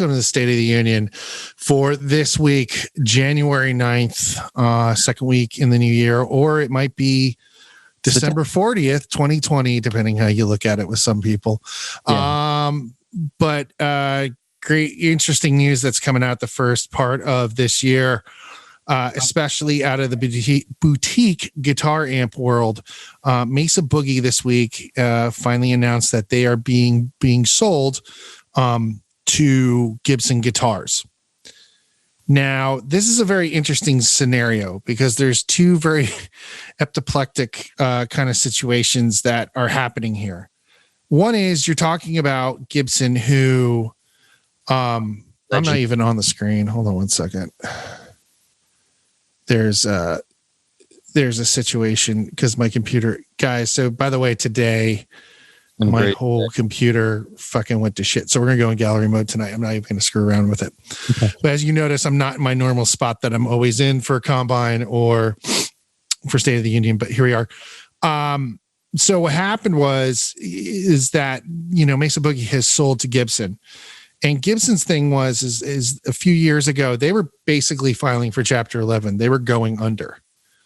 welcome to the State of the Union for this week, January 9th, second week in the new year, or it might be December 40th, 2020, depending how you look at it with some people. Yeah. But great, interesting news that's coming out the first part of this year, especially out of the boutique guitar amp world. Mesa Boogie this week finally announced that they are being sold to Gibson guitars. Now, this is a very interesting scenario because there's two very epiplectic kind of situations that are happening here. One is you're talking about Gibson, who I'm not even on the screen. Hold on one second. There's a situation because my computer, guys. So by the way, today my whole computer fucking went to shit. So we're gonna go in gallery mode tonight. I'm not even gonna screw around with it. Okay. But as you notice, I'm not in my normal spot that I'm always in for Combine or for State of the Union. But here we are. So what happened is that, you know, Mesa Boogie has sold to Gibson, and Gibson's thing is a few years ago, they were basically filing for Chapter 11. They were going under.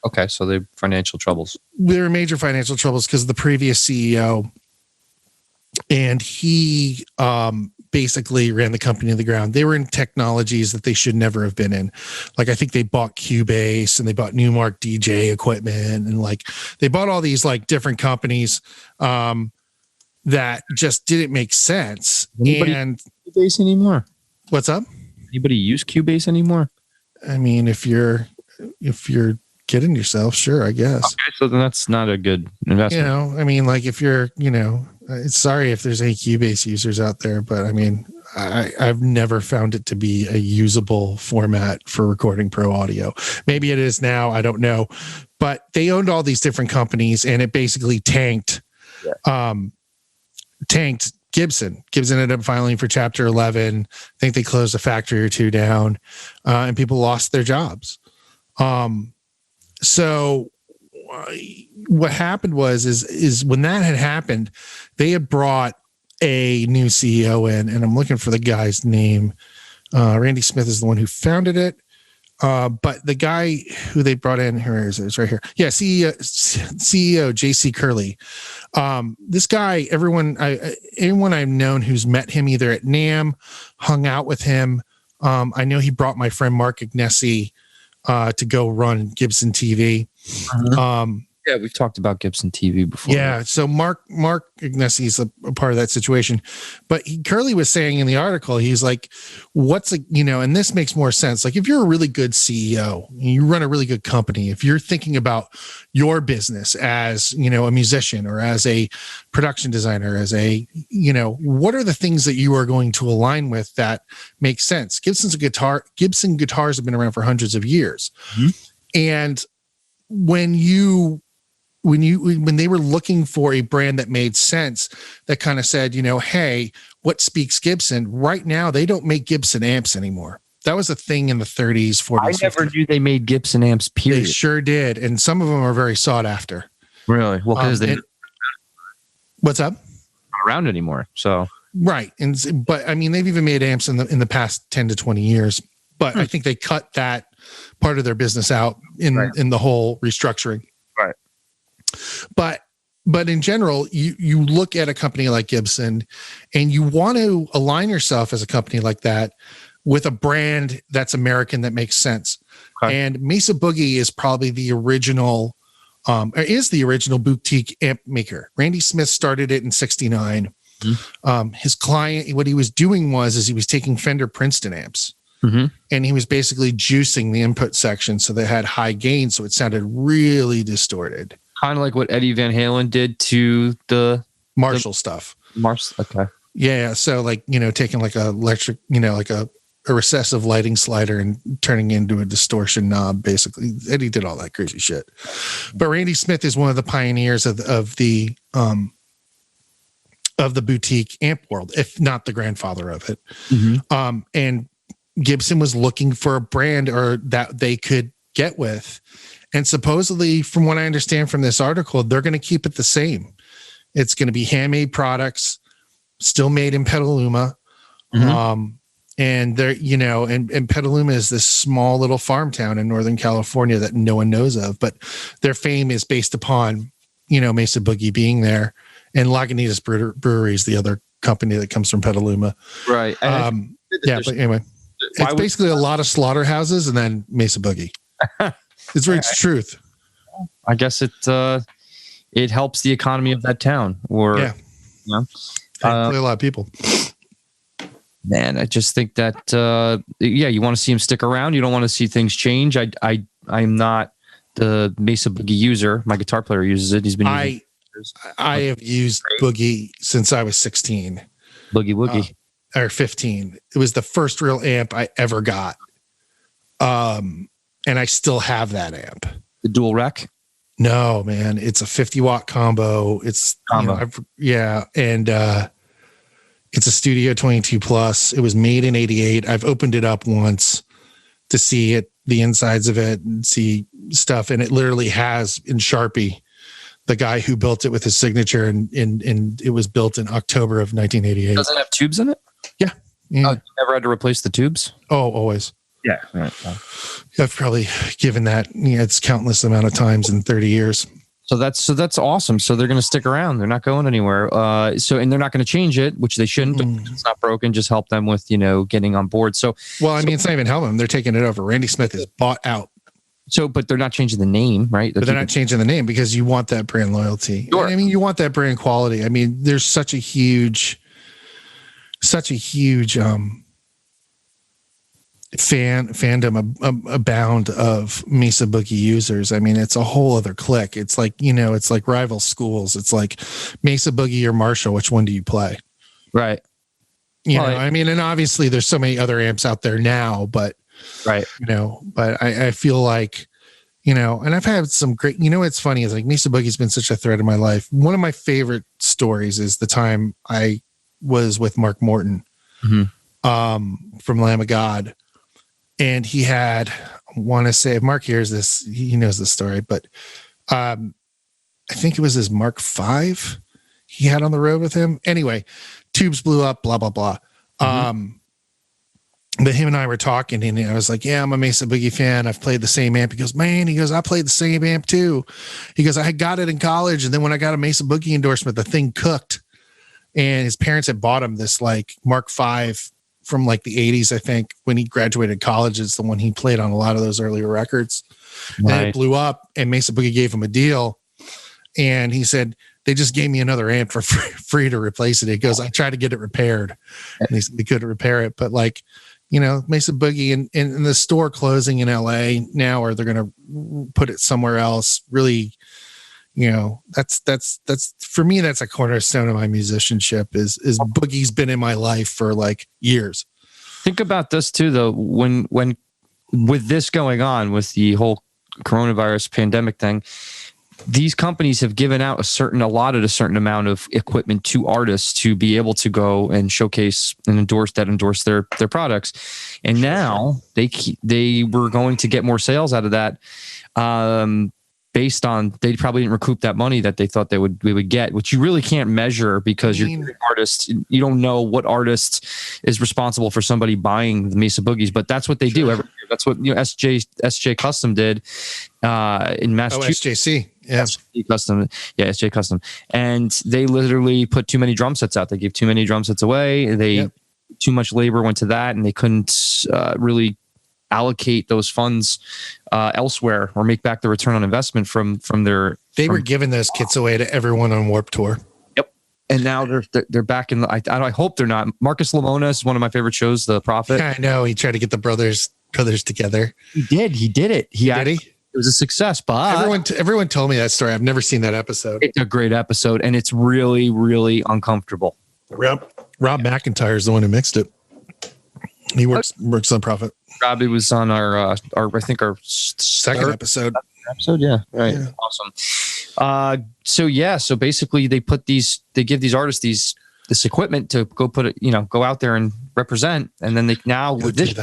Okay. So they financial troubles. There were major financial troubles because of the previous CEO, and he basically ran the company to the ground. They were in technologies that they should never have been in. Like, I think they bought Cubase and they bought Newmark DJ equipment, and like they bought all these like different companies that just didn't make sense. And Cubase anymore? What's up? Anybody use Cubase anymore? I mean, if you're kidding yourself, sure, I guess. Okay, so then that's not a good investment. You know, I mean, like if you're, you know, sorry if there's any Cubase users out there, but I mean, I've never found it to be a usable format for recording pro audio. Maybe it is now, I don't know. But they owned all these different companies, and it basically tanked Gibson. Gibson ended up filing for Chapter 11. I think they closed a factory or two down, and people lost their jobs. So what happened is when that had happened, they had brought a new CEO in, and I'm looking for the guy's name. Randy Smith is the one who founded it. But the guy who they brought in, here is it's right here. Yeah, CEO JC Curley. This guy, anyone I've known who's met him either at NAMM, hung out with him. I know he brought my friend Mark Agnesi to go run Gibson TV. Uh-huh. Yeah, we've talked about Gibson TV before. Yeah, so Mark Agnesi is a part of that situation. But Curly was saying in the article, he's like, and this makes more sense. Like, if you're a really good CEO, you run a really good company, if you're thinking about your business as, you know, a musician or as a production designer, as a, you know, what are the things that you are going to align with that make sense? Gibson guitars have been around for hundreds of years. Mm-hmm. And when they were looking for a brand that made sense, that kind of said, you know, hey, what speaks Gibson? Right now, they don't make Gibson amps anymore. That was a thing in the 30s, 40s. I never knew they made Gibson amps, period. They sure did. And some of them are very sought after. Really? Well, because what's up? Not around anymore. So right. But I mean, they've even made amps in the past 10 to 20 years. But I think they cut that part of their business out in the whole restructuring. Right. But in general, you look at a company like Gibson, and you want to align yourself as a company like that with a brand that's American that makes sense. Okay. And Mesa Boogie is probably the original boutique amp maker. Randy Smith started it in '69. Mm-hmm. His client, what he was doing was he was taking Fender Princeton amps. Mm-hmm. And he was basically juicing the input section so they had high gain, so it sounded really distorted. Kind of like what Eddie Van Halen did to the Marshall stuff. Okay. Yeah. So like, you know, taking like a electric, you know, like a recessive lighting slider and turning it into a distortion knob, basically. Eddie did all that crazy shit. But Randy Smith is one of the pioneers of the boutique amp world, if not the grandfather of it. Mm-hmm. And Gibson was looking for a brand or that they could get with. And supposedly, from what I understand from this article, they're going to keep it the same. It's going to be handmade products, still made in Petaluma. Mm-hmm. And they're, and Petaluma is this small little farm town in Northern California that no one knows of, but their fame is based upon, Mesa Boogie being there, and Lagunitas Brewery is the other company that comes from Petaluma. Right. But anyway, it's basically a lot of slaughterhouses and then Mesa Boogie. It's truth. I guess it helps the economy of that town, or a lot of people. Man, I just think that you want to see him stick around. You don't want to see things change. I'm not the Mesa Boogie user. My guitar player uses it. He's been using it. I have used Boogie since I was 16. Boogie. Or 15. It was the first real amp I ever got. And I still have that amp. The dual rec? No, man. It's a 50-watt combo. It's combo. And it's a Studio 22 Plus. It was made in 88. I've opened it up once to see the insides of it and see stuff. And it literally has in Sharpie the guy who built it with his signature, and it was built in October of 1988. Does it have tubes in it? Yeah. Oh, you never had to replace the tubes? Oh, always. Yeah. Right. I've probably given that it's countless amount of times in 30 years. So that's awesome. So they're going to stick around. They're not going anywhere. And they're not going to change it, which they shouldn't. But it's not broken. Just help them with getting on board. So it's not even helping them. They're taking it over. Randy Smith is bought out. So, but they're not changing the name, right? But they're not changing the name because you want that brand loyalty. Sure. I mean, you want that brand quality. I mean, there's such a huge fandom abound of Mesa Boogie users. I mean, it's a whole other clique. It's like, it's like rival schools. It's like Mesa Boogie or Marshall. Which one do you play? Right. I mean, and obviously there's so many other amps out there now, but right. But I feel like, and I've had some great, it's funny. It's like Mesa Boogie's been such a thread in my life. One of my favorite stories is the time I was with Mark Morton, from Lamb of God. And he had, I want to say, if Mark hears this, he knows the story, but I think it was his Mark V he had on the road with him. Anyway, tubes blew up, blah, blah, blah. But him and I were talking, and I was like, yeah, I'm a Mesa Boogie fan. I've played the same amp. He goes, I played the same amp too. He goes, I got it in college. And then when I got a Mesa Boogie endorsement, the thing cooked. And his parents had bought him this like Mark V from like the 80s, I think, when he graduated college. It's the one he played on a lot of those earlier records. Right. And it blew up, and Mesa Boogie gave him a deal. And he said, they just gave me another amp for free to replace it. He goes, I tried to get it repaired. And he said he couldn't repair it. But like, Mesa Boogie and the store closing in LA now, or they're going to put it somewhere else. Really, that's for me, that's a cornerstone of my musicianship is Boogie's been in my life for like years. Think about this too, though, when with this going on with the whole coronavirus pandemic thing, these companies have given out allotted a certain amount of equipment to artists to be able to go and showcase and endorse their products. And now they were going to get more sales out of that. Based on they probably didn't recoup that money that they thought we would get, which you really can't measure because you're an artist. You don't know what artist is responsible for somebody buying the Mesa Boogies, but that's what they do every year. That's what SJ Custom did in Massachusetts. SJC, yeah, SJ Custom, and they literally put too many drum sets out. They gave too many drum sets away. Too much labor went to that, and they couldn't really allocate those funds elsewhere or make back the return on investment from their. They were giving those kits away to everyone on Warped Tour. Yep, and now they're back in. I hope they're not. Marcus Lamona is one of my favorite shows. The Prophet. Yeah, I know he tried to get the brothers together. He did it. It was a success, but everyone told me that story. I've never seen that episode. It's a great episode, and it's really, really uncomfortable. Rob McIntyre is the one who mixed it. He works on Prophet. Robbie was on our second episode. Yeah, right. Yeah. Awesome. So basically they give these artists this equipment to go put it, go out there and represent, and then they now with this.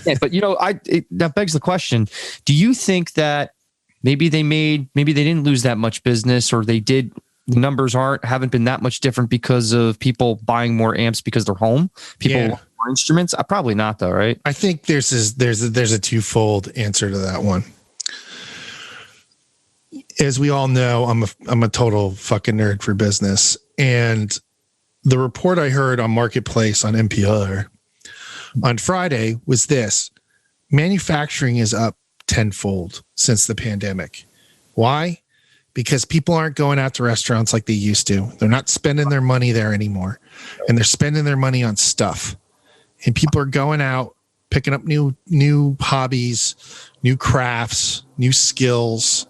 Yeah, but that begs the question: do you think that maybe they didn't lose that much business, or they did? The numbers haven't been that much different because of people buying more amps because they're home. People more instruments? Probably not, though, right? I think there's a twofold answer to that one. As we all know, I'm a total fucking nerd for business, and the report I heard on Marketplace on NPR on Friday was this: manufacturing is up tenfold since the pandemic. Why? Because people aren't going out to restaurants like they used to. They're not spending their money there anymore, and they're spending their money on stuff. And people are going out, picking up new hobbies, new crafts, new skills.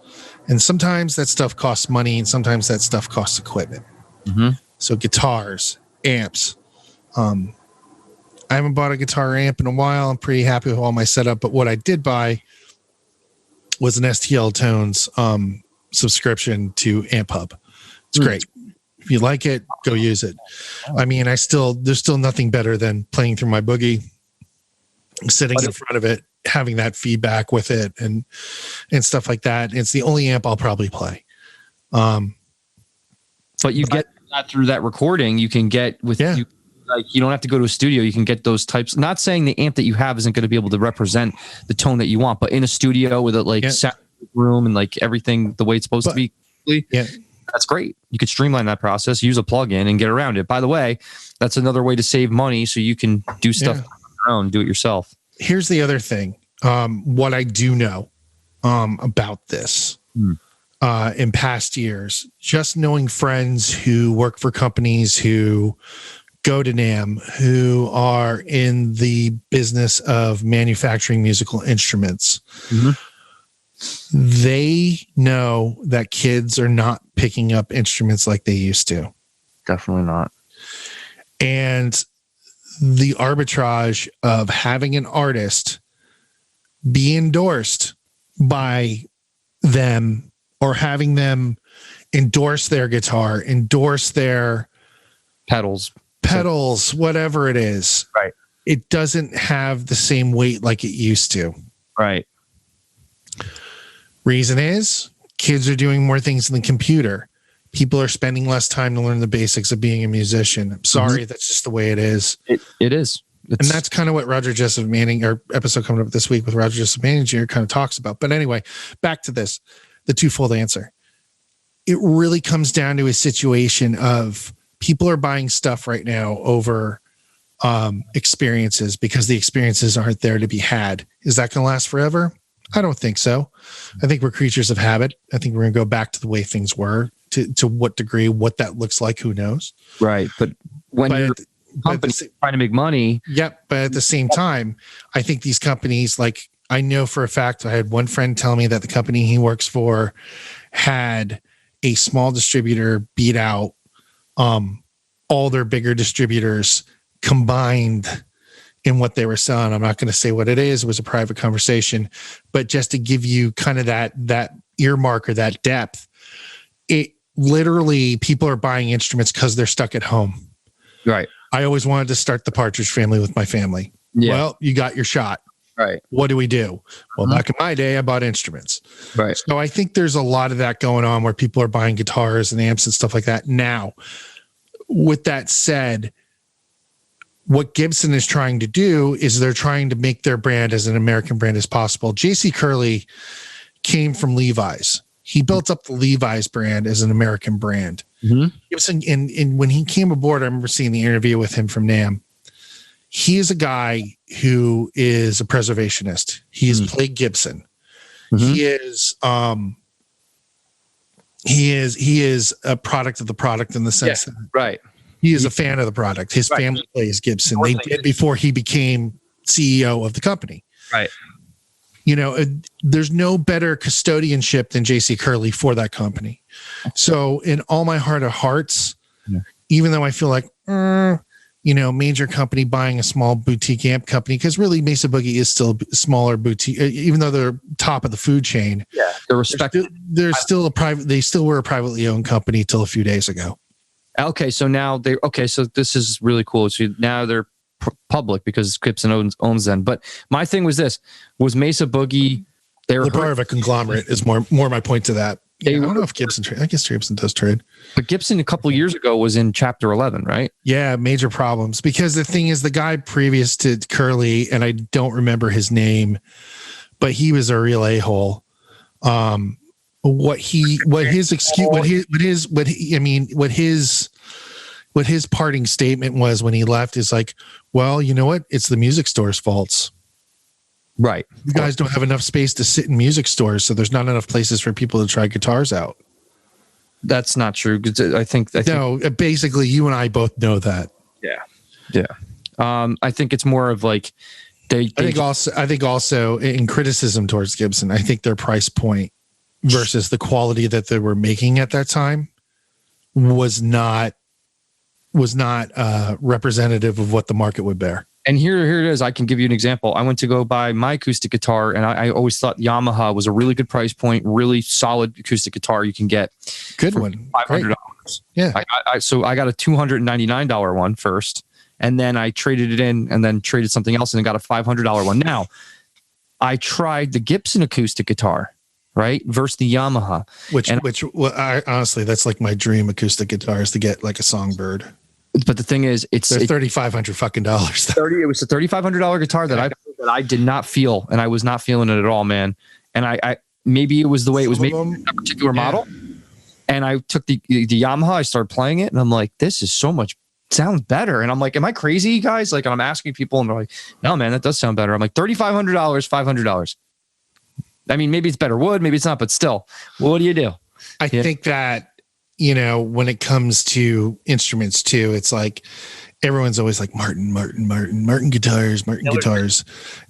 And sometimes that stuff costs money, and sometimes that stuff costs equipment. Mm-hmm. So guitars, amps. I haven't bought a guitar amp in a while. I'm pretty happy with all my setup. But what I did buy was an STL Tones subscription to Amp Hub. It's great. If you like it, go use it. I mean, there's still nothing better than playing through my Boogie, sitting in front of it, having that feedback with it and stuff like that. It's the only amp I'll probably play. But you get that through that recording. You can get with you, like, you don't have to go to a studio. You can get those types. Not saying the amp that you have isn't going to be able to represent the tone that you want, but in a studio with a sound room and like everything the way it's supposed to be, that's great. You could streamline that process, use a plugin, and get around it. By the way, that's another way to save money, so you can do stuff on your own, do it yourself. Here's the other thing. What I do know about this in past years, just knowing friends who work for companies who go to NAMM, who are in the business of manufacturing musical instruments, they know that kids are not picking up instruments like they used to. Definitely not. And the arbitrage of having an artist be endorsed by them, or having them endorse their guitar, endorse their pedals, whatever it is. Right. It doesn't have the same weight like it used to. Right. Reason is kids are doing more things in the computer. People are spending less time to learn the basics of being a musician. I'm sorry, that's just the way it is. It is. And that's kind of what Roger Jessup Manning, our episode coming up this week with Roger Jessup Manning Jr. kind of talks about. But anyway, back to this, the twofold answer. It really comes down to a situation of people are buying stuff right now over experiences, because the experiences aren't there to be had. Is that going to last forever? I don't think so. I think we're creatures of habit. I think we're going to go back to the way things were. To what degree, what that looks like, who knows? Right. But when you're trying to make money. Yep. But at the same time, I think these companies, like, I know for a fact, I had one friend tell me that the company he works for had a small distributor beat out all their bigger distributors combined in what they were selling. I'm not going to say what it is. It was a private conversation, but just to give you kind of that earmark or that depth, it literally, people are buying instruments because they're stuck at home. Right. I always wanted to start the Partridge Family with my family. Yeah. Well, you got your shot. Right. What do? Well, back in my day, I bought instruments. Right. So I think there's a lot of that going on where people are buying guitars and amps and stuff like that. Now, with that said, what Gibson is trying to do is they're trying to make their brand as an American brand as possible. J.C. Curley came from Levi's. He built up the Levi's brand as an American brand. Gibson, and when he came aboard, I remember seeing the interview with him from NAMM. He is a guy who is a preservationist. He has played Gibson. He is a product of the product in the sense that right. He is a fan of the product. His family plays Gibson. They did before he became CEO of the company. Right. You know, there's no better custodianship than J.C. Curley for that company. So in all my heart of hearts, even though I feel like, major company buying a small boutique amp company, because really Mesa Boogie is still a smaller boutique, even though they're top of the food chain. Yeah, they're respected. They still were a privately owned company till a few days ago. Okay, so now so this is really cool. So now they're public because Gibson owns them. But my thing was Mesa Boogie, they're part of a conglomerate is more my point to that. Yeah, I don't know if Gibson trade. I guess Gibson does trade. But Gibson a couple years ago was in Chapter 11, right? Yeah, major problems because the thing is, the guy previous to Curly, and I don't remember his name, but he was a real a-hole. What his parting statement was when he left is like, well, you know what? It's the music store's faults. Right. You guys don't have enough space to sit in music stores, so there's not enough places for people to try guitars out. That's not true. I think No, basically, you and I both know that. Yeah. I think it's more of like I think also in criticism towards Gibson, I think their price point versus the quality that they were making at that time was not representative of what the market would bear. And here it is. I can give you an example. I went to go buy my acoustic guitar, and I always thought Yamaha was a really good price point, really solid acoustic guitar you can get. Good one. $500. Yeah. So I got a $299 one first, and then I traded it in and then traded something else and then got a $500 one. Now, I tried the Gibson acoustic guitar, right, versus the Yamaha. I honestly, that's like my dream acoustic guitar is to get like a Songbird. But the thing is, it's $3,500 fucking dollars. It was a $3,500 guitar that I did not feel, and I was not feeling it at all, man. And I maybe it was the way it was made in that particular model. And I took the Yamaha, I started playing it, and I'm like, this is so much sounds better. And I'm like, am I crazy, guys? Like, and I'm asking people, and they're like, no, man, that does sound better. I'm like, $3,500, $500. I mean, maybe it's better wood, maybe it's not, but still, what do you do? I think that, when it comes to instruments too, it's like everyone's always like Martin guitars.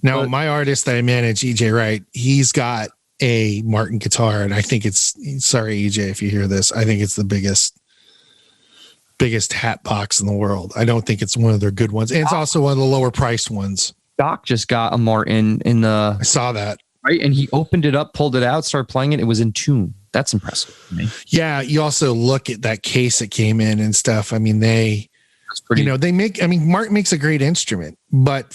Now, my artist that I manage, EJ Wright, he's got a Martin guitar, and I think sorry, EJ, if you hear this, I think it's the biggest hat box in the world. I don't think it's one of their good ones. And it's also one of the lower priced ones. Doc just got a Martin I saw that. Right. And he opened it up, pulled it out, started playing it. It was in tune. That's impressive to me. Yeah. You also look at that case it came in and stuff. I mean, Martin makes a great instrument, but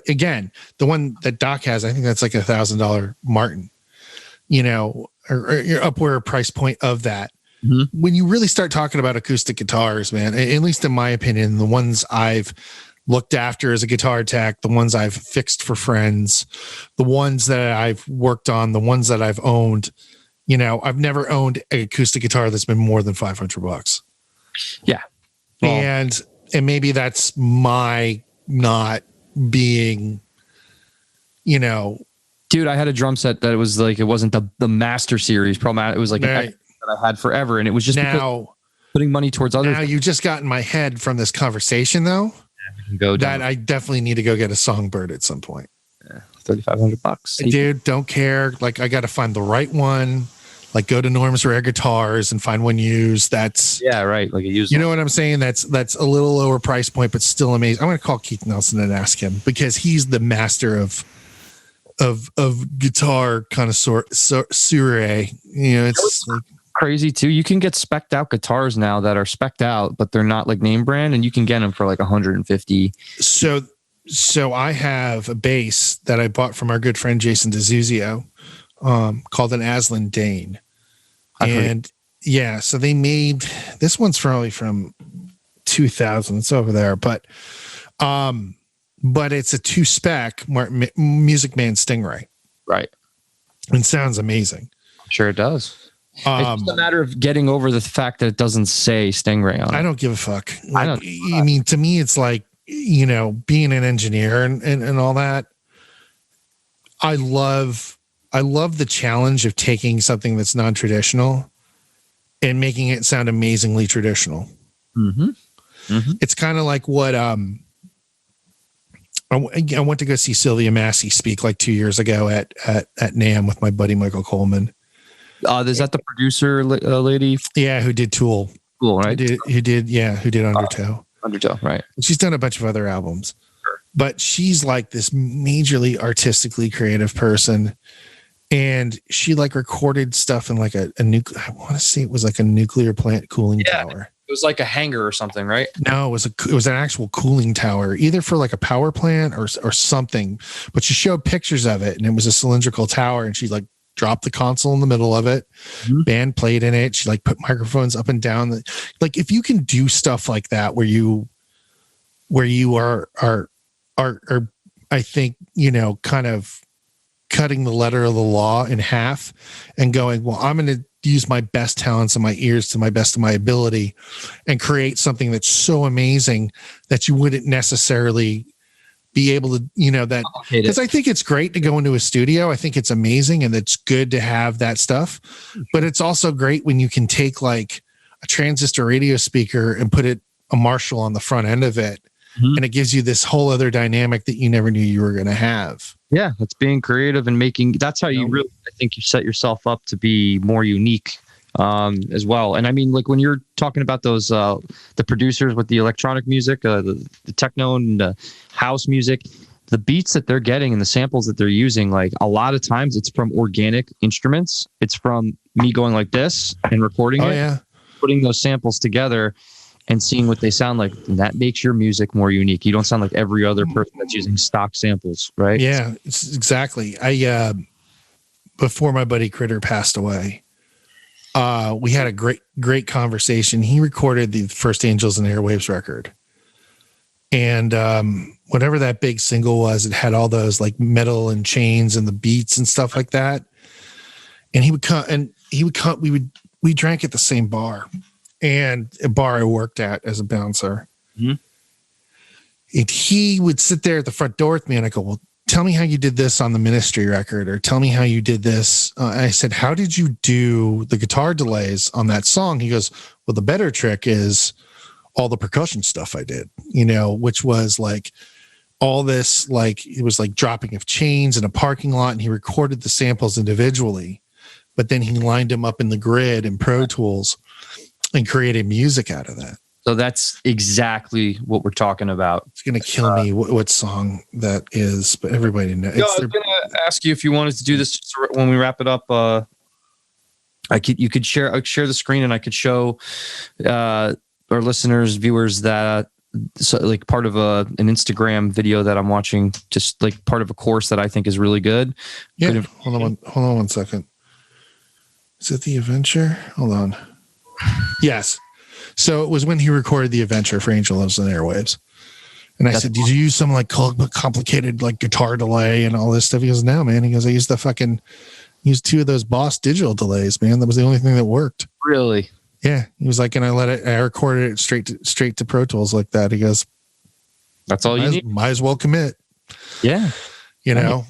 again, the one that Doc has, I think that's like $1,000 Martin, or your upward price point of that. Mm-hmm. When you really start talking about acoustic guitars, man, at least in my opinion, the ones I've looked after as a guitar tech, the ones I've fixed for friends, the ones that I've worked on, the ones that I've owned, I've never owned an acoustic guitar that's been more than $500. Yeah. Well, and maybe that's my not being, Dude, I had a drum set that it was like, it wasn't the master series. Probably it was like that I had forever. And it was just putting money towards other. Now you just got in my head from this conversation though. That I definitely need to go get a Songbird at some point. Yeah, $3,500. Dude, don't care. Like, I got to find the right one. Like, go to Norm's Rare Guitars and find one used. That's right. Like a used. You know what I'm saying? That's a little lower price point, but still amazing. I'm going to call Keith Nelson and ask him because he's the master of guitar connoisseur. It's like, crazy too. You can get specced out guitars now that are specced out, but they're not like name brand, and you can get them for like 150. So I have a bass that I bought from our good friend Jason Dazuzio, called an Aslan Dane. So they made this one's probably from 2000. It's over there, but it's a 2-spec Music Man Stingray. Right. And sounds amazing. Sure it does. It's just a matter of getting over the fact that it doesn't say Stingray on it. I don't give a fuck. To me, it's like, being an engineer and all that. I love the challenge of taking something that's non-traditional and making it sound amazingly traditional. Mm-hmm. Mm-hmm. It's kind of like what, I went to go see Sylvia Massey speak like 2 years ago at NAMM with my buddy Michael Coleman. Is that the producer lady? Yeah, who did Tool? Cool, right? Who did Undertow? Undertow, right? She's done a bunch of other albums, but she's like this majorly artistically creative person, and she like recorded stuff in like a nuclear. I want to say it was like a nuclear plant cooling tower. It was like a hangar or something, right? No, it was an actual cooling tower, either for like a power plant or something. But she showed pictures of it, and it was a cylindrical tower, and she like dropped the console in the middle of it. Mhm. Band played in it. She like put microphones up and down. Like if you can do stuff like that, where you are, I think, kind of cutting the letter of the law in half and going, well, I'm going to use my best talents and my ears to my best of my ability and create something that's so amazing that you wouldn't necessarily be able to, that, because I think it's great to go into a studio. I think it's amazing and it's good to have that stuff, but it's also great when you can take like a transistor radio speaker and put a Marshall on the front end of it. And it gives you this whole other dynamic that you never knew you were going to have. Yeah, that's being creative and that's how you really, I think you set yourself up to be more unique as well. And I mean, like when you're talking about those, the producers with the electronic music, the techno and the house music, the beats that they're getting and the samples that they're using, like a lot of times it's from organic instruments. It's from me going like this and recording putting those samples together and seeing what they sound like. And that makes your music more unique. You don't sound like every other person that's using stock samples, right? Yeah, exactly. Before my buddy Critter passed away, we had a great conversation. He recorded the first Angels and Airwaves record. And whatever that big single was, it had all those like metal and chains and the beats and stuff like that. And we drank at the same bar. And a bar I worked at as a bouncer. Mm-hmm. And he would sit there at the front door with me and I go, well, tell me how you did this on the Ministry record, or tell me how you did this. I said, how did you do the guitar delays on that song? He goes, well, the better trick is all the percussion stuff I did, which was like all this, like it was like dropping of chains in a parking lot, and he recorded the samples individually, but then he lined them up in the grid in Pro Tools and created music out of that. So that's exactly what we're talking about. It's going to kill me what song that is, but everybody knows. I was going to ask you if you wanted to do this when we wrap it up. You could share the screen, and I could show our listeners, viewers, that like part of an Instagram video that I'm watching, just like part of a course that I think is really good. Yeah. Hold on one second. Is it the Adventure? Hold on. Yes. So it was when he recorded the Adventure for Angels and Airwaves. And I said, did you use some like complicated like guitar delay and all this stuff? He goes, no, man. He goes, I used two of those Boss digital delays, man. That was the only thing that worked. Really? Yeah. He was like, and I recorded it straight to Pro Tools like that. He goes, that's all you need. Might as well commit. Yeah. So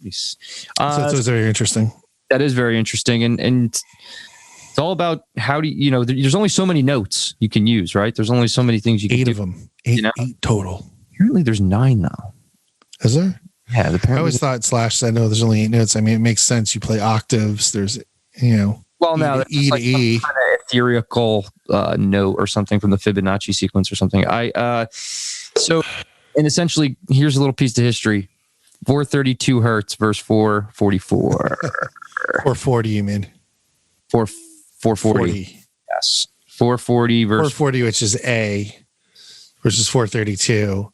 it was very interesting. That is very interesting. And it's all about how do you, there's only so many notes you can use, right? There's only so many things you can do. 8 of them. Eight total. Apparently there's 9 now. Is there? Yeah. I always thought Slash said, no, there's only 8 notes. I mean, it makes sense. You play octaves. There's, well, now E to E. Some kind of ethereal note or something from the Fibonacci sequence or something. So essentially, here's a little piece of history. 432 hertz versus 444. 440, you mean? 440. Yes. 440 versus 440, which is A, versus 432.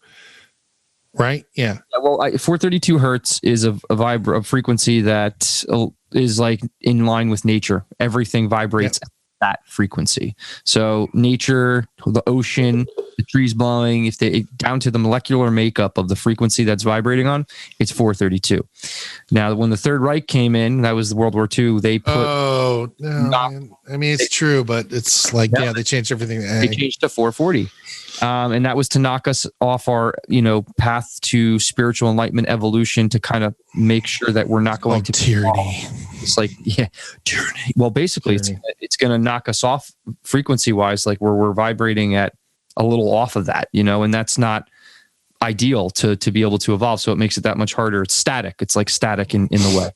Right? Yeah. Well, 432 hertz is a frequency that is like in line with nature. Everything vibrates at that frequency. So nature, the ocean, the trees blowing, down to the molecular makeup of the frequency that's vibrating on, it's 432. Now, when the Third Reich came in, that was World War II, they put... Oh, no. I mean, it's true, but it's like, they changed everything to A. They changed to 440. And that was to knock us off our, path to spiritual enlightenment evolution, to kind of make sure that we're not going to tyranny. It's like, tyranny. Well, basically, it's going to knock us off frequency wise, like where we're vibrating at a little off of that, and that's not ideal to be able to evolve. So it makes it that much harder. It's static. It's like static in the way.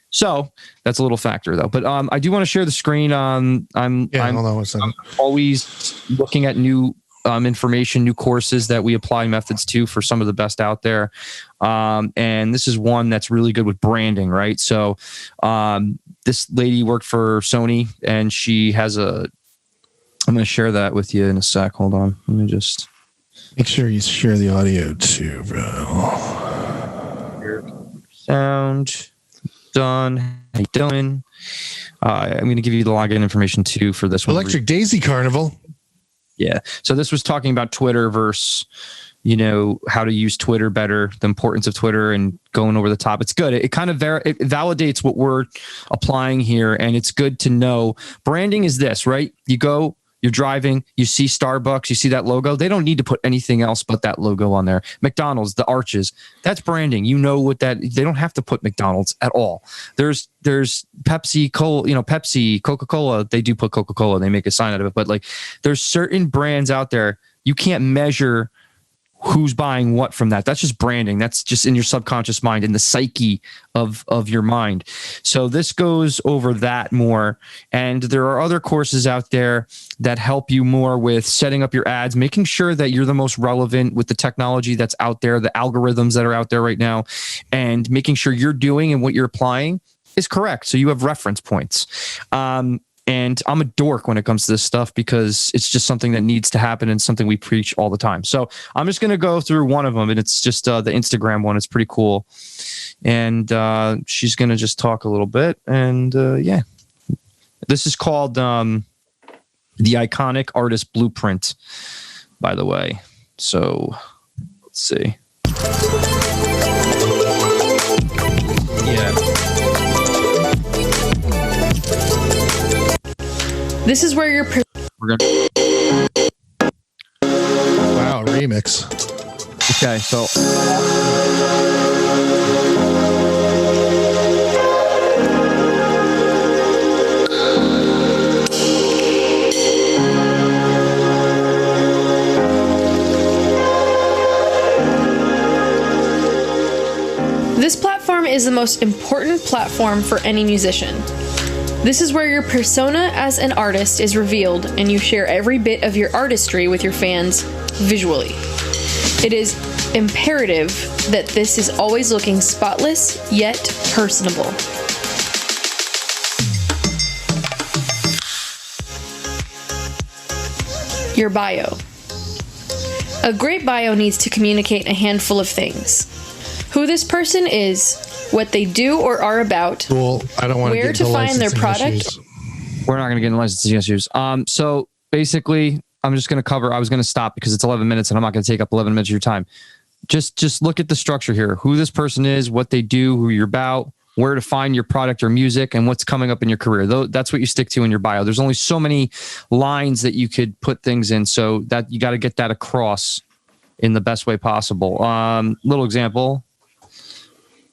So that's a little factor though. But I do want to share the screen. I'm always looking at new information, new courses that we apply methods to for some of the best out there. And this is one that's really good with branding, right? So this lady worked for Sony, and she has I'm going to share that with you in a sec. Hold on. Let me just make sure you share the audio too, bro. Sound done. How you doing? I'm going to give you the login information too for this one. Electric Daisy Carnival. Yeah. So this was talking about Twitter versus, how to use Twitter better, the importance of Twitter, and going over the top. It's good. It kind of it validates what we're applying here, and it's good to know. Branding is this, right? You're driving, you see Starbucks, you see that logo. They don't need to put anything else but that logo on there. McDonald's, the arches, that's branding. You know what that, they don't have to put McDonald's at all. There's Pepsi, Coca-Cola. They do put Coca-Cola, they make a sign out of it. But like, there's certain brands out there, you can't measure who's buying what from that. That's just branding. That's just in your subconscious mind, in the psyche of your mind. So this goes over that more. And there are other courses out there that help you more with setting up your ads, making sure that you're the most relevant with the technology that's out there, the algorithms that are out there right now, and making sure you're doing and what you're applying is correct. So you have reference points. And I'm a dork when it comes to this stuff because it's just something that needs to happen and something we preach all the time. So I'm just going to go through one of them, and it's just the Instagram one. It's pretty cool. And she's going to just talk a little bit. And yeah, this is called the Iconic Artist Blueprint, by the way. So let's see. Yeah. This is where you're... We're gonna... Wow, remix. Okay, so... This platform is the most important platform for any musician. This is where your persona as an artist is revealed, and you share every bit of your artistry with your fans visually. It is imperative that this is always looking spotless, yet personable. Your bio. A great bio needs to communicate a handful of things. Who this person is, what they do or are about, Cool. I don't want where to find their product. Issues. We're not going to get into licensing issues. So basically, I'm just going to cover. I was going to stop because it's 11 minutes, and I'm not going to take up 11 minutes of your time. Just look at the structure here. Who this person is, what they do, who you're about, where to find your product or music, and what's coming up in your career. That's what you stick to in your bio. There's only so many lines that you could put things in, so that you got to get that across in the best way possible. Little example.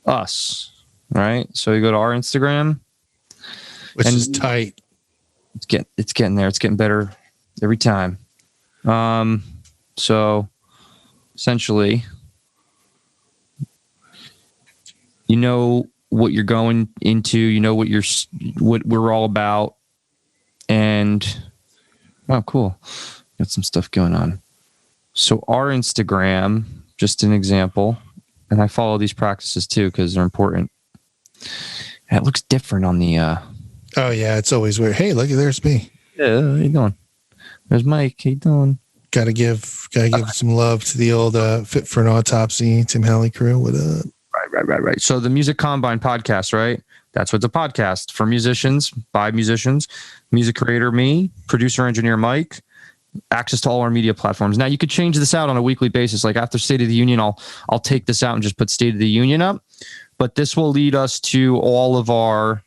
Us, right? So you go to our Instagram, Which is tight. It's getting there. It's getting better every time. So essentially, you know what you're going into, you know what we're all about, and oh, cool, got some stuff going on. So our Instagram, just an example. And I follow these practices too because they're important. And it looks different on the. Oh yeah, it's always weird. Hey, look, there's me. Yeah, how you doing? There's Mike. How you doing? Gotta give some love to the old Fit for an Autopsy, Tim Halley crew. What up? Right. So the Music Combine podcast, right? That's what's a podcast for musicians, by musicians, music creator me, producer engineer Mike. Access to all our media platforms. Now you could change this out on a weekly basis. Like after State of the Union, I'll take this out and just put State of the Union up. But this will lead us to all of our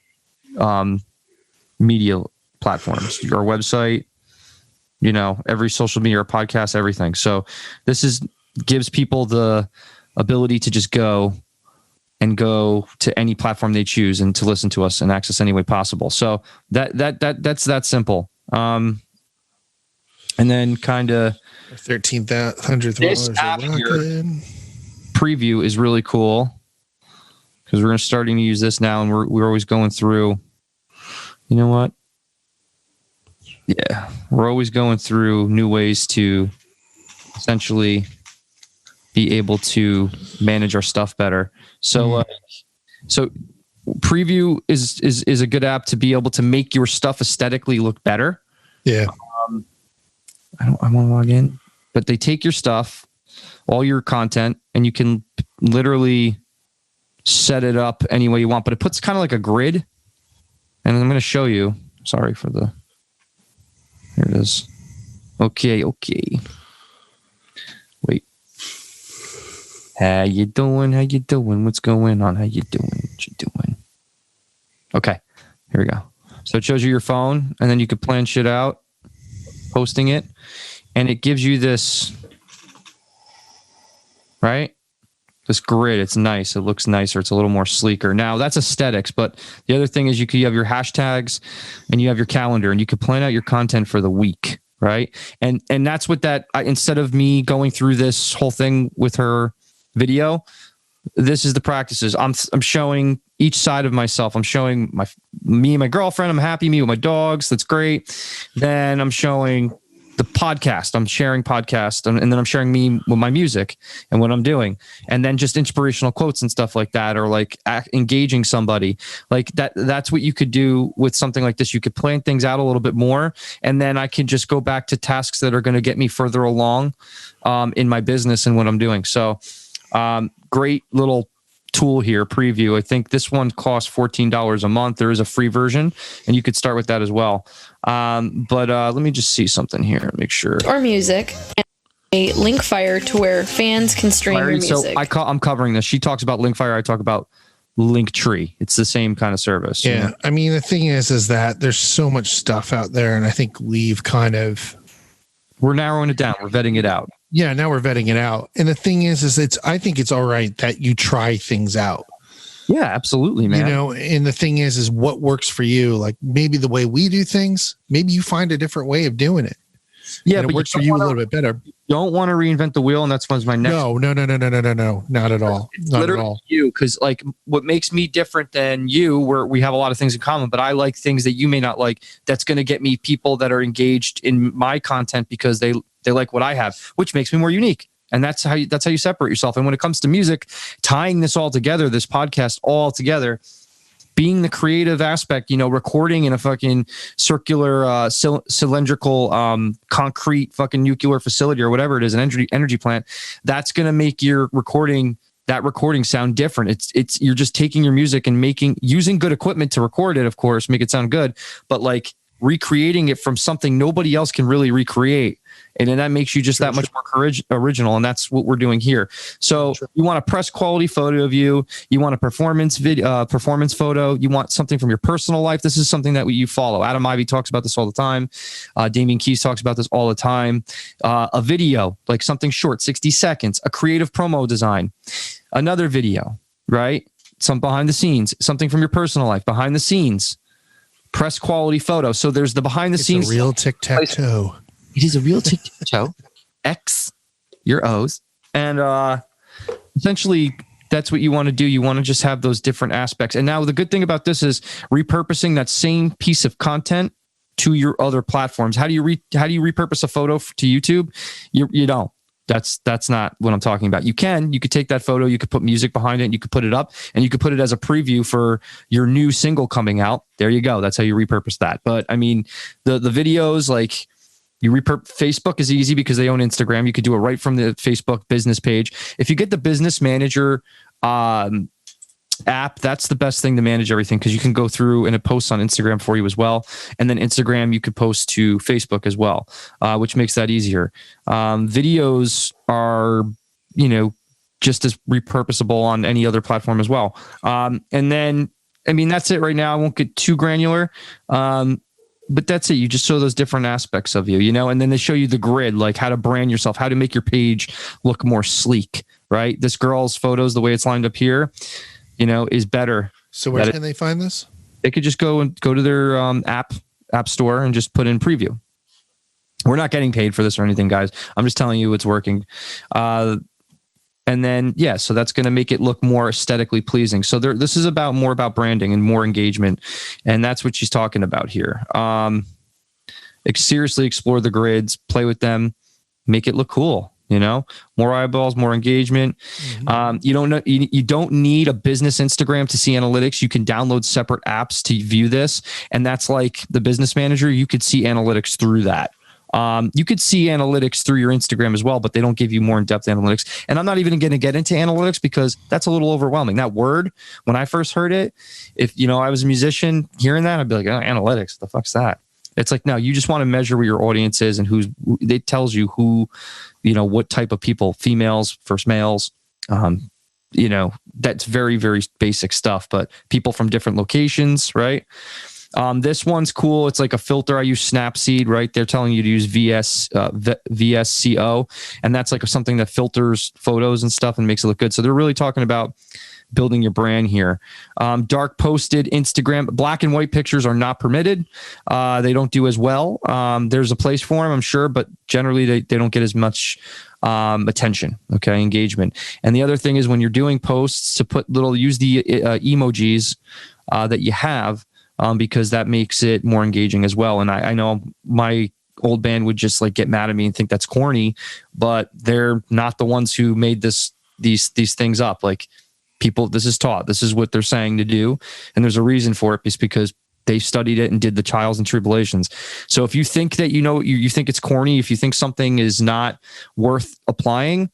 media platforms, our website, every social media, our podcast, everything. So this gives people the ability to just go to any platform they choose and to listen to us and access any way possible. So that's that simple. And then kind of 1300th this app here, preview is really cool because we're starting to use this now, and we're always going through. You know what? Yeah, we're always going through new ways to essentially be able to manage our stuff better. So, so preview is a good app to be able to make your stuff aesthetically look better. Yeah. I want to log in, but they take your stuff, all your content, and you can literally set it up any way you want. But it puts kind of like a grid And I'm going to show you. Sorry for the. Here it is. Okay. Wait. How you doing? What's going on? How you doing? What you doing? Okay. Here we go. So it shows you your phone, and then you could plan shit out, posting it, and it gives you this, right? This grid. It's nice. It looks nicer. It's a little more sleeker. Now that's aesthetics, but the other thing is you have your hashtags and you have your calendar, and you can plan out your content for the week, right? And that's what instead of me going through this whole thing with her video, this is the practices. I'm showing each side of myself. I'm showing me and my girlfriend. I'm happy. Me with my dogs. That's great. Then I'm showing the podcast. I'm sharing podcast, and then I'm sharing me with my music and what I'm doing, and then just inspirational quotes and stuff like that, or like engaging somebody like that. That's what you could do with something like this. You could plan things out a little bit more, and then I can just go back to tasks that are going to get me further along in my business and what I'm doing. So great little tool here, preview. I think this one costs $14 a month. There is a free version, and you could start with that as well. But let me just see something here, make sure. Or music, and a Linkfire to where fans can stream your music. So I'm covering this. She talks about Linkfire. I talk about Linktree. It's the same kind of service. Yeah. I mean, the thing is that there's so much stuff out there, and I think we're narrowing it down. We're vetting it out. Yeah, now we're vetting it out. And the thing is I think it's all right that you try things out. Yeah, absolutely, man. And the thing is what works for you. Like maybe the way we do things, maybe you find a different way of doing it. Yeah, and it works for you a little bit better. Don't want to reinvent the wheel, and that's my next. No, not at all. Not at all. You, because like what makes me different than you, where we have a lot of things in common, but I like things that you may not like. That's going to get me people that are engaged in my content because they like what I have, which makes me more unique. And that's how you separate yourself. And when it comes to music, tying this all together, this podcast all together, being the creative aspect, recording in a fucking circular, cylindrical, concrete fucking nuclear facility or whatever it is, an energy plant, that's going to make your recording sound different. It's you're just taking your music and using good equipment to record it, of course, make it sound good, but like recreating it from something nobody else can really recreate. And then that makes you just that much more original. And that's what we're doing here. So you want a press quality photo of you. You want a performance photo. You want something from your personal life. This is something that you follow. Adam Ivy talks about this all the time. Damian Keys talks about this all the time. A video, like something short, 60 seconds, a creative promo design, another video, right? Some behind the scenes, something from your personal life, behind the scenes, press quality photo. So there's the behind the scenes. It's a real tic-tac-toe. It is a real tic-tac-toe. X, your O's. And essentially, that's what you want to do. You want to just have those different aspects. And now the good thing about this is repurposing that same piece of content to your other platforms. How do you repurpose a photo to YouTube? You don't. That's not what I'm talking about. You could take that photo, you could put music behind it, and you could put it up, and you could put it as a preview for your new single coming out. There you go. That's how you repurpose that. But I mean, the videos, like, Facebook is easy because they own Instagram. You could do it right from the Facebook business page. If you get the Business Manager app, that's the best thing to manage everything, because you can go through and it posts on Instagram for you as well. And then Instagram, you could post to Facebook as well, which makes that easier. Videos are, just as repurposable on any other platform as well. And then, I mean, that's it right now. I won't get too granular. But that's it. You just show those different aspects of you, and then they show you the grid, like how to brand yourself, how to make your page look more sleek, right? This girl's photos, the way it's lined up here, is better. So where can they find this? They could just go to their app store and just put in preview. We're not getting paid for this or anything, guys. I'm just telling you it's working. And then, so that's going to make it look more aesthetically pleasing. So this is more about branding and more engagement. And that's what she's talking about here. Seriously explore the grids, play with them, make it look cool. More eyeballs, more engagement. Mm-hmm. You don't need a business Instagram to see analytics. You can download separate apps to view this. And that's like the Business Manager. You could see analytics through that. You could see analytics through your Instagram as well, but they don't give you more in-depth analytics. And I'm not even going to get into analytics because that's a little overwhelming. That word, when I first heard it, if I was a musician hearing that, I'd be like, oh, analytics, what the fuck's that? It's like, no, you just want to measure where your audience is and it tells you who, what type of people, females, first males, that's very, very basic stuff, but people from different locations, right? This one's cool. It's like a filter. I use Snapseed, right? They're telling you to use VSCO, and that's like something that filters photos and stuff and makes it look good. So they're really talking about building your brand here. Dark posted Instagram, black and white pictures are not permitted. They don't do as well. There's a place for them, I'm sure, but generally they don't get as much attention, okay, engagement. And the other thing is when you're doing posts to use the emojis that you have, because that makes it more engaging as well. And I know my old band would just like get mad at me and think that's corny, but they're not the ones who made these things up. Like people, this is taught, this is what they're saying to do. And there's a reason for it. It's because they studied it and did the trials and tribulations. So if you think that, you think it's corny, if you think something is not worth applying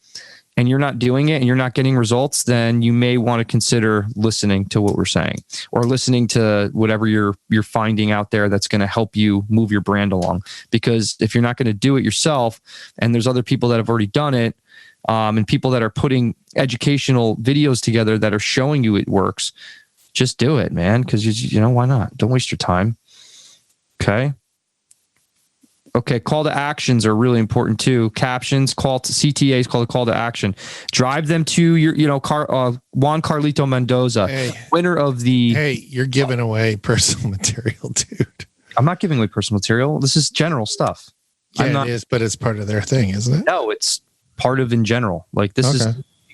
and you're not doing it and you're not getting results, then you may want to consider listening to what we're saying or listening to whatever you're finding out there that's going to help you move your brand along. Because if you're not going to do it yourself and there's other people that have already done it, and people that are putting educational videos together that are showing you it works, just do it, man. Because why not? Don't waste your time. Okay. Call to actions are really important too. Captions, CTAs, call to action. Drive them to your, Juan Carlito Mendoza, winner of the. Hey, you're giving away personal material, dude. I'm not giving away personal material. This is general stuff. Yeah, it is, but it's part of their thing, isn't it? No, it's part of in general. Like this is.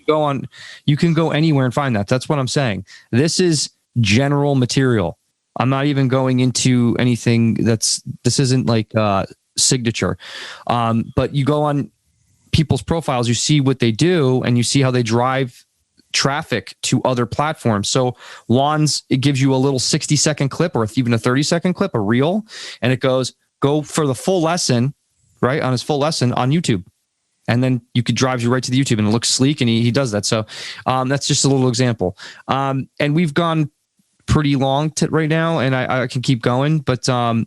You can go anywhere and find that. That's what I'm saying. This is general material. I'm not even going into anything this isn't like signature. But you go on people's profiles, you see what they do and you see how they drive traffic to other platforms. So it gives you a little 60-second clip or even a 30-second clip, a reel, and it goes, go for the full lesson, right? On his full lesson on YouTube. And then you could drive you right to the YouTube and it looks sleek and he does that. So that's just a little example. And we've gone pretty long right now and I can keep going, but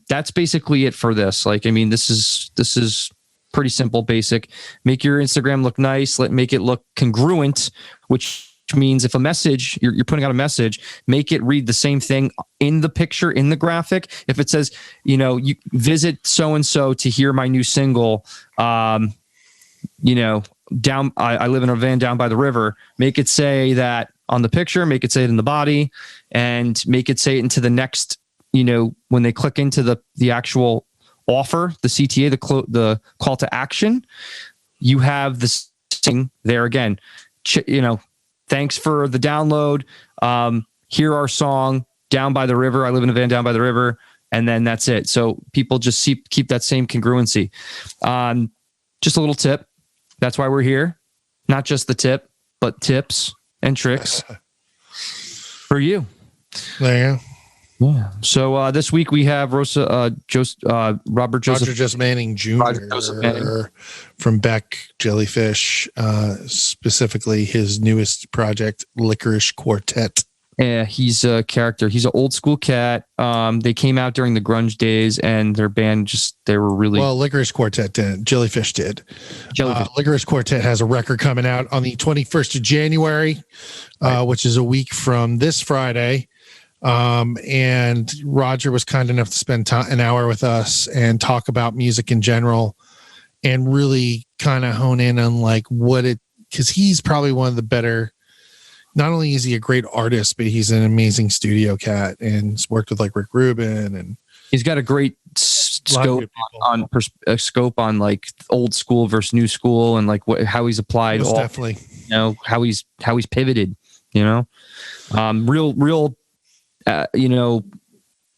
that's basically it for this. Like, I mean, this is pretty simple, basic. Make your Instagram look nice. Make it look congruent, which means if a message, you're putting out a message, make it read the same thing in the picture, in the graphic. If it says, you visit so-and-so to hear my new single, down, I live in a van down by the river, make it say that on the picture, make it say it in the body, and make it say it into the next, when they click into the actual offer, the CTA, the call to action, you have this thing there again, thanks for the download. Hear our song down by the river. I live in a van down by the river. And then that's it. So people just keep that same congruency. Just a little tip. That's why we're here. Not just the tip, but tips and tricks for you. There you go. Yeah. So this week we have Robert Joseph Manning Jr. from Beck Jellyfish, specifically his newest project, Licorice Quartet. Yeah, he's a character. He's an old school cat. They came out during the grunge days, and their band they were really well. Licorice Quartet did. Jellyfish did. Licorice Quartet has a record coming out on the 21st of January, which is a week from this Friday. And Roger was kind enough to spend an hour with us and talk about music in general, and really kind of hone in on because he's probably one of the better. Not only is he a great artist, but he's an amazing studio cat and he's worked with Rick Rubin, and he's got a great scope on like old school versus new school and how he's applied. Definitely, how he's pivoted. Real.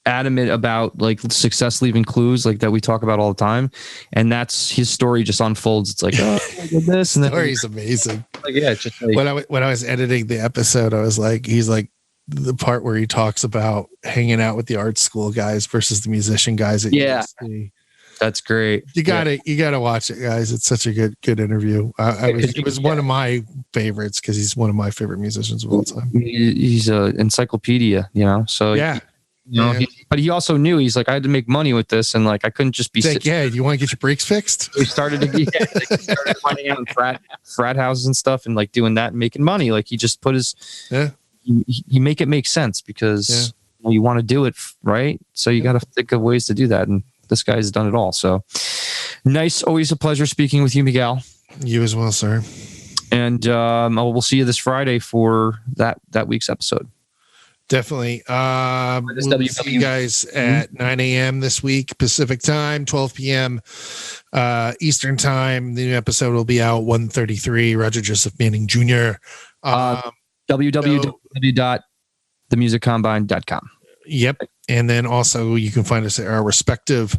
Adamant about success leaving clues that we talk about all the time, and that's his story just unfolds. It's like, oh, I did this, and story's amazing. Just when I was editing the episode, I was like, he's like the part where he talks about hanging out with the art school guys versus the musician guys at USC. That's great. You got to watch it, guys. It's such a good interview. It was one of my favorites because he's one of my favorite musicians of all time. He's an encyclopedia, So but he also knew, he's like, I had to make money with this, and like I couldn't just be like, do you want to get your brakes fixed? He started started finding out in frat houses and stuff, and like doing that and making money. Like he just put his he make it make sense because you want to do it right, so you got to think of ways to do that, and this guy's done it all. So nice. Always a pleasure speaking with you, Miguel. You as well, sir. And we'll see you this Friday for that week's episode. Definitely. We'll see you guys at 9 a.m. this week, Pacific time, 12 p.m. Eastern time. The new episode will be out 1:33. Roger Joseph Manning Jr. www.themusiccombine.com. Yep. And then also you can find us at our respective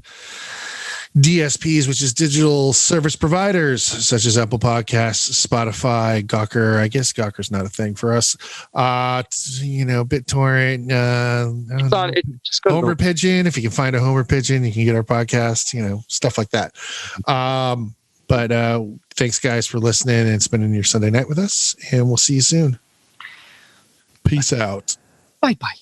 DSPs, which is digital service providers such as Apple Podcasts, Spotify, Gawker. I guess Gawker's not a thing for us. BitTorrent, Homer Pigeon. If you can find a Homer Pigeon, you can get our podcast, stuff like that. But thanks guys for listening and spending your Sunday night with us, and we'll see you soon. Peace out. Bye-bye.